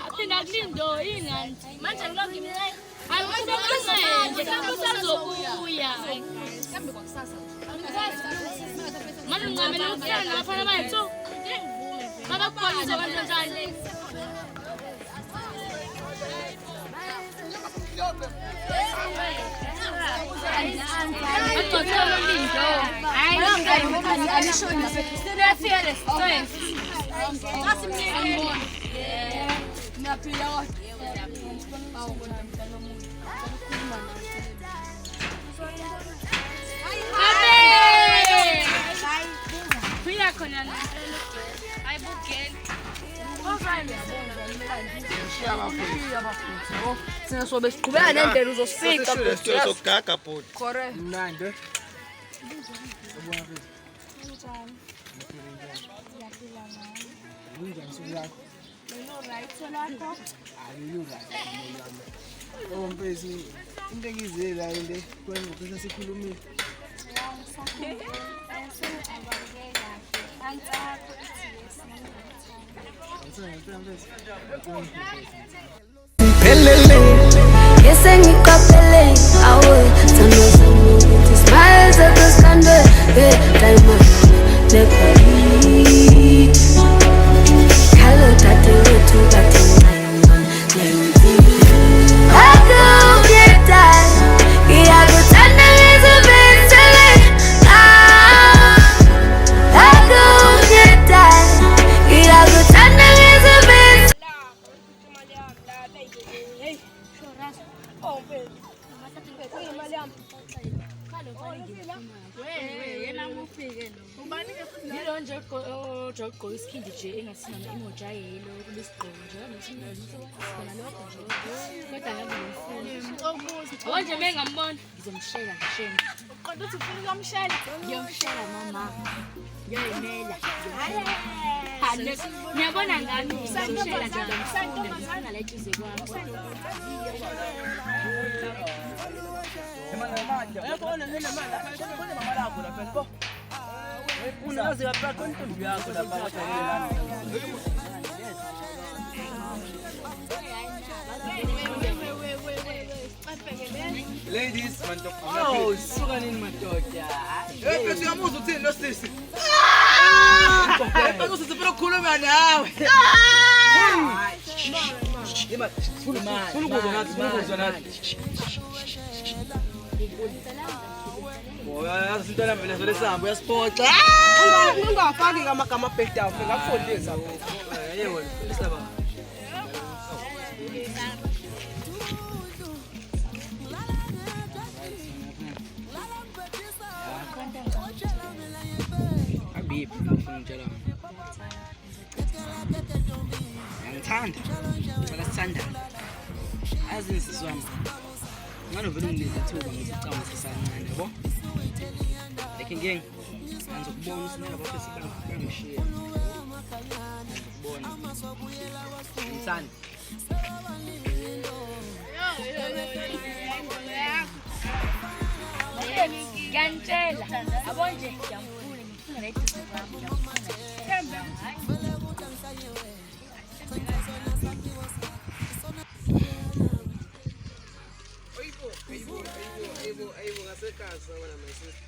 Aphinda kulindo ingani manje ngilongimile nje sazobuya mhlawumbe kwakusasa manje ngamele ukufana nabafana bethu babakubonisa abantu kanjani Sina sobe siqhubeka nendlela uzosifika sogaga bhuti. correct Mnandi. Oh mpezi into engizela le kwenza ukuthi sikhulumile. Pelele yesengikapele awe tanoza ukuthi smiles at the standard diamond nepali hello tate wethu bathi ngayima akuyeta iyakuthanda ngizobenzele akuyeta iyakuthanda ngizobenzele Yilo nje ogqoka isikhindi nje engasinana imoja yelo kulesigqoko nje khona lokho nje kodwa ngabe ngifuna nje mengambona ngizomshela ngisheni uqonda ukuthi ufuna ukumshela ngiyomshela mama ngiyayimela ngiyabona ngami ngizomshela nje ngifuna la ijuze kwami Ladies, Oh, suka nini madoda? Eh, siyamuza uthini lo sisi? Phela usizifuna ukukhuluma nawe. Funa ukuzwa nathi. Yazi into nami lezo lesambo yasipoxa. Ungafaki amagama breakdown, ngakufundisa mina. Yebo, lisaba. Habibi, ngitshela. Ngithanda. Ngicela sithandane. Azi siswami. Ngano vele ngilezi thuba ngisicaba sisancane, yabo? Like ngeke ngizokubona usinela bafisa sibangishiya. Bona. Ngithanda. ngiyantshela yabo nje ngiyamfuna ngifuna la ijuze kwami Ayibo ngasekhasa wena mayisisi.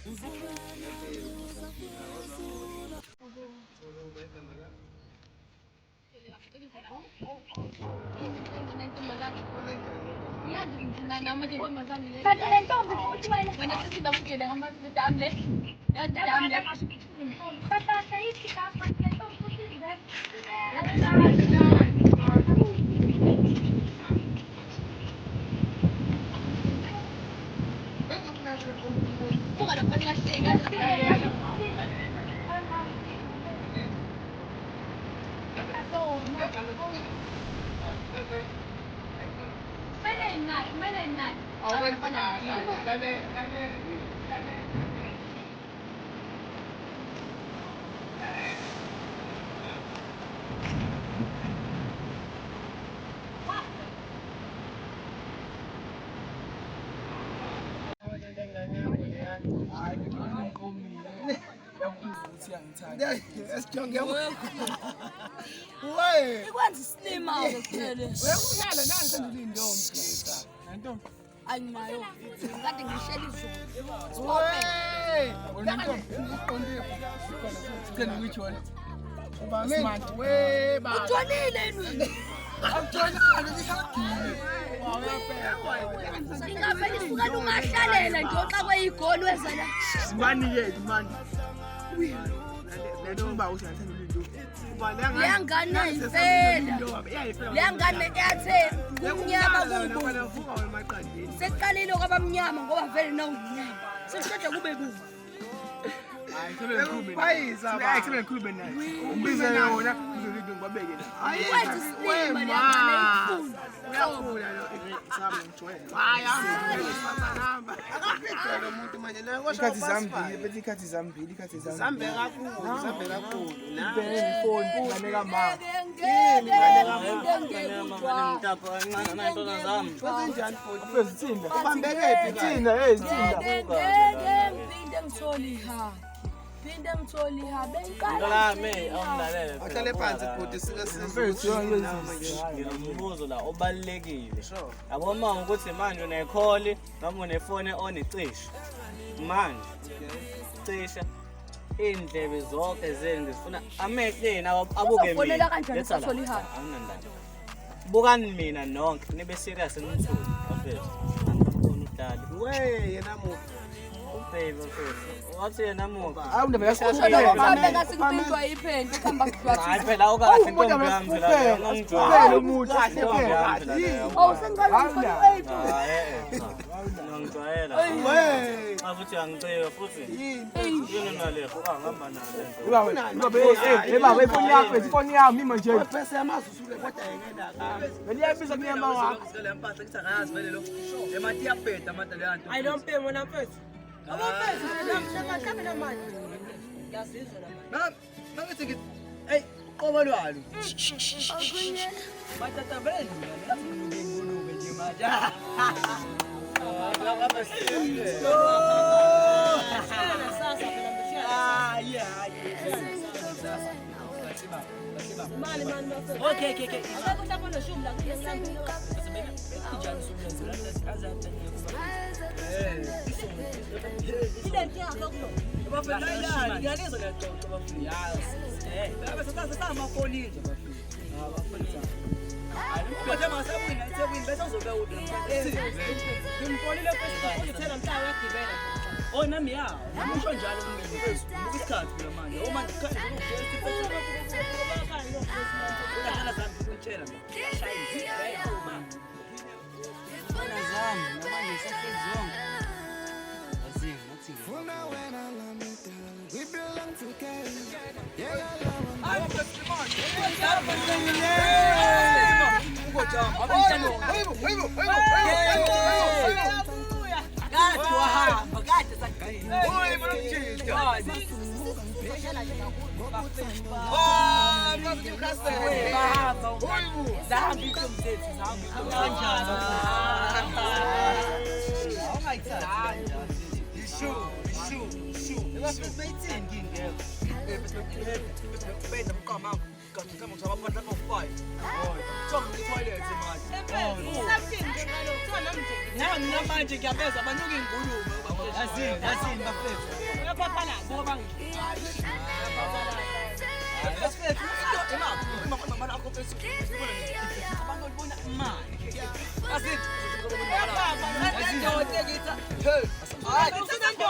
ukuthi uyangithanda. Esijonge. Wey. Ikwenza isinima kuphela. Uyakudlala nani sendile indombi. Nantombi. Ayinayo. Kade ngishela izulu. Wey. Unantombi uqondile. Sicela which one? Smart. Wey ba. Utshonile yini? Awutshonile ngishadile. Ngingavele isukela ungahlalela nje oxa kweyigoli wezala. Simani mani. Nentomba usanthanda intombi. Leyangane impela. Leyangane yathe umnyama kubo. Seqalile kwabamnyama ngoba vele nawumnyama. Sesiqeda kube kubi. Bayisa ba. Ngikhulume naye. Umbize yona uzolide ngibabeke la. Ikwenza isinima leyangane ikhulu. Uyakhula lo sami ngijwayele. Hayi namba. Akaphihlwa umuntu manje naye kwasho ikhathi zambili. Zambe kakhulu. Ibheke ifoni ngane kamama. Ngitapha kancane nantona zami. Kwenzenjani phone? Uzithinda. Ubambeke ithina thinda. Phinde ngithole ihabe enkala. Ngolami awungilalele. Awuhlale phansi bhuti Nginombuzo la obalekile. Yabo mama ukuthi manje unekholi noma unefone on icisha. Manje cisha indlebe zonke zenu ngifuna amehleni abuke mina. Ufonela kanjani usathola ihabe? Awunandaba. Bukani mina nonke nibe serious ngithule. Bafethu. Angifuni udlale. we yena mu. Baby wathi yena muka. Hawu ndaba Uhambe ngasingipindwa iphendle khamba kuhlathi. Hayi phela awukahle intombi yami phela ngangijwayele umuntu Oh sengicela ngifike. ngangijwayela we afuthi angicela futhi yini naleho angihamba baba ifoni yami manje pesa yamazusule kodwa yengena ka beliyabiza kunyama wakho lempahla ngithi akayazi vele lo lemati yapeta manje le nto I don't pay when I'm first. I'm first. I'm not mine. Nangithi ngithi hey qoba lwalo Akuye. batata vele ngingulube nje manje Okay. Oh nami ya, ngisho njalo kimi mfethu, buka isikhathi phela manje. Oh manje isikhathi udlala zami ukutshela shayini. Bona zami namanje sesezonke. Azinga nathi. We belong together. Manje ngiyabeza banyuka ingulube yazini bafethu uyaphaphana ngoba bafethu into imaphi mama akho bese abantu libona imali yazini yazini ngitha hey hayi usendoda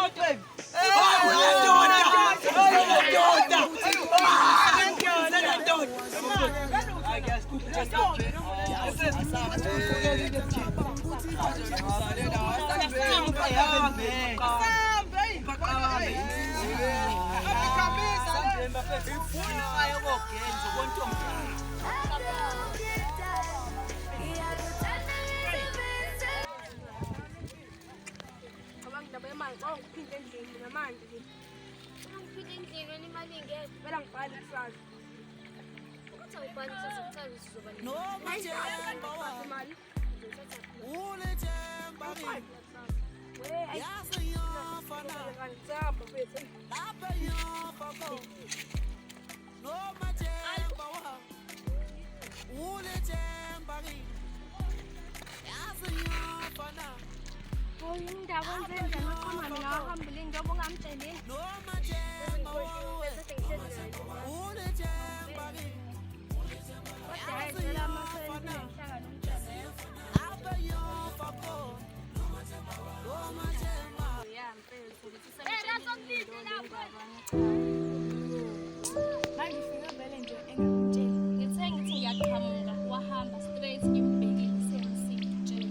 Mangifika vele nje engakutsheli. Ngithe ngithi ngiyaqhamuka wahamba straight ngimbhekile sengisitshela.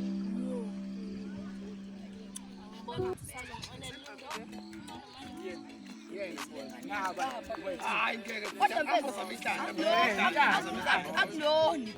Ngibona ukuthi sazonxonela akuloni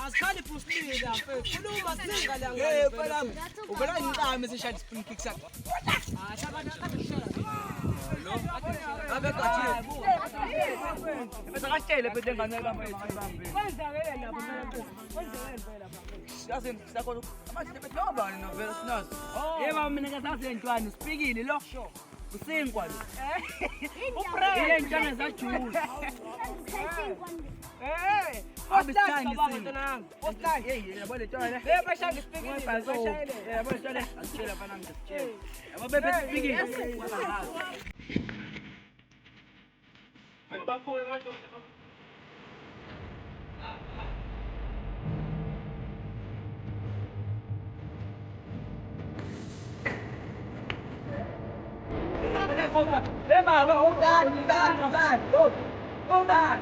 Asikhali Bruce la mfethu. Khuluma singa la ngale. Hey, phela ubela ngicame seshaya spin kick sakho. Bese katshele phela ngane bamba ethibambe. Kwenzakele lapho phela. Kwenzakele phela bafethu. Yazi sakho manje bethu lobani novela sinazo. Yebo mina ngasasentwana sipikile lo. Usinkwa lo. Upre intwana zajula. Hey, Abisithandi singa. Postline. Hey, yabo le ntwana. Hey, bashaya isipikile. Bashayele. Yabo le ntwana. Asitshela bana ngizitshela. Yabo bebe sipikile. Hey, baba, hold on.